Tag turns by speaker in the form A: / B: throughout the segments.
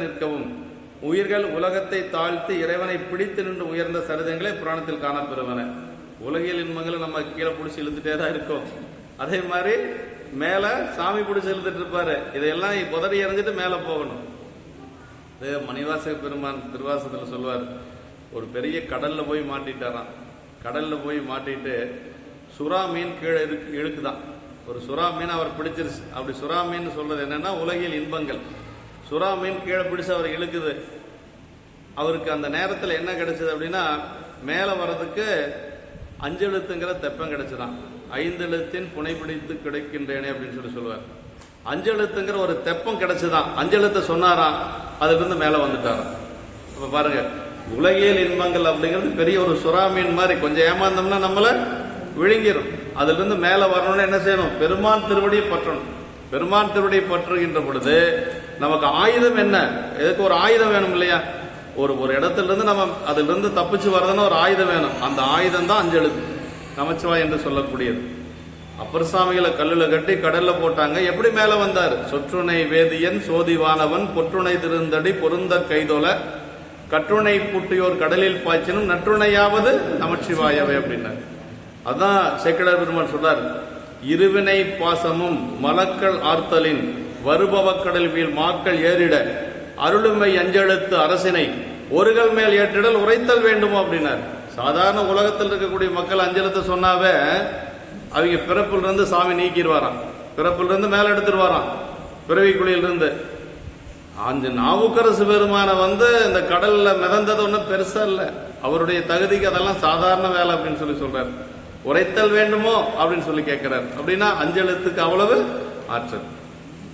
A: நிற்கவும் உயிர்கள் உலகத்தை தாழ்த்தி இறைவனை பிடித்து நின்று உயர்ந்த சரிதங்களை புராணத்தில் காணப்பெறுவன. உலகியல் இன்பங்களை நம்ம கீழே பிடிச்சி இழுத்துட்டே தான் இருக்கோம். அதே மாதிரி மேல சாமி பிடிச்சி இழுத்துட்டு இருப்பாரு. இதையெல்லாம் புதறி எறிஞ்சிட்டு மேல போகணும். மணிவாசக பெருமான் திருவாசகத்துல சொல்வார், ஒரு பெரிய கடல்ல போய் மாட்டிட்டாராம். கடல்ல போய் மாட்டிட்டு சுறா மீன் கீழே இழுக்குதான். ஒரு சுறா மீன் அவர் பிடிச்சிருச்சு. அப்படி சுறா மீன் சொல்றது என்னன்னா உலகியல் இன்பங்கள். சுறா மீன் கீழே பிடிச்சு அவர் இழுக்குது. அவருக்கு அந்த நேரத்தில் என்ன கிடைச்சது அப்படின்னா, மேல வர்றதுக்கு 5 எழுத்துங்கிற தெப்பம் கிடைச்சுதான். 5 எழுத்தின் புனை பிடித்து கிடைக்கின்றேனே அப்படின்னு சொல்லுவார். 5 எழுத்துங்கிற ஒரு தெப்பம் கிடைச்சுதான். 5 எழுத்தை சொன்னாராம், அதுல இருந்து மேல வந்துட்டாராம். அப்ப பாருங்க, உலகியல் இன்பங்கள் அப்படிங்கிறது பெரிய ஒரு சுறா மீன் மாதிரி. கொஞ்சம் ஏமாந்தோம்னா நம்மள விழுங்கிரும். அதுல இருந்து மேல வரணும்னு என்ன செய்யணும்? பெருமான் திருவடியை பற்றணும். பெருமான் திருவடியை பற்றுகின்ற பொழுது நமக்கு ஆயுதம் என்ன? எதுக்கு ஒரு ஆயுதம் வேணும் இல்லையா? ஒரு இடத்துல இருந்து நம்ம அதுல இருந்து தப்பிச்சு வர்றதுன்னா ஒரு ஆயுதம் வேணும். அந்த ஆயுதம் தான் 5 எழுத்து நமச்சிவாய் என்று சொல்லக்கூடியது. அப்பர் சாமிகளை கல்லுல கட்டி கடல்ல போட்டாங்க. எப்படி மேல வந்தார்? சொற்றுணை வேதியன் சோதிவானவன் பொற்றுணை திருந்தடி பொருந்த கைதொல கற்றுணை பூட்டியோர் கடலில் பாய்ச்சினும் நற்றுணையாவது நமச்சிவாயவை அப்படின்னாரு. அதான் சேக்கிழார் பெருமான் சொல்றார், இருவினை பாசமும் மலக்கள் ஆர்த்தலின் வருபவக்கடல் வீழ் மாக்கள் ஏறிட அருளுமை 5 எழுத்து அரசினை ஒருகள் மேல் ஏற்றிடல் உரைத்தல் வேண்டுமோ அப்படின்னார். சாதாரண உலகத்தில் இருக்கக்கூடிய மக்கள் 5 எழுத்து சொன்னாவே அவங்க பிறப்புல இருந்து சாமி நீக்கிடுவாராம். பிறப்புல இருந்து மேல எடுத்துருவாராம், பிறவி குழியிலிருந்து. நாவுக்கரசு பெருமான இந்த கடல்ல மிதந்தது ஒன்றும் பெருசா இல்ல. அவருடைய தகுதிக்கு அதெல்லாம் சாதாரண வேலை அப்படின்னு சொல்றாரு. உரைத்தல் வேண்டுமோ அப்படின்னு சொல்லி கேட்கிறார். அப்படின்னா 5 எழுத்துக்கு அவ்வளவு ஆற்றல்.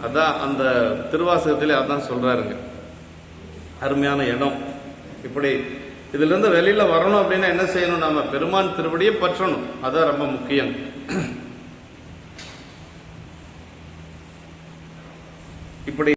A: அதான் அந்த திருவாசகத்திலே அதான் சொல்றாருங்க. அருமையான இடம். இப்படி இதுல இருந்து வெளியில வரணும் அப்படின்னா என்ன செய்யணும்? நாம பெருமான் திருவடியை பற்றணும். அதான் ரொம்ப முக்கியம். இப்படி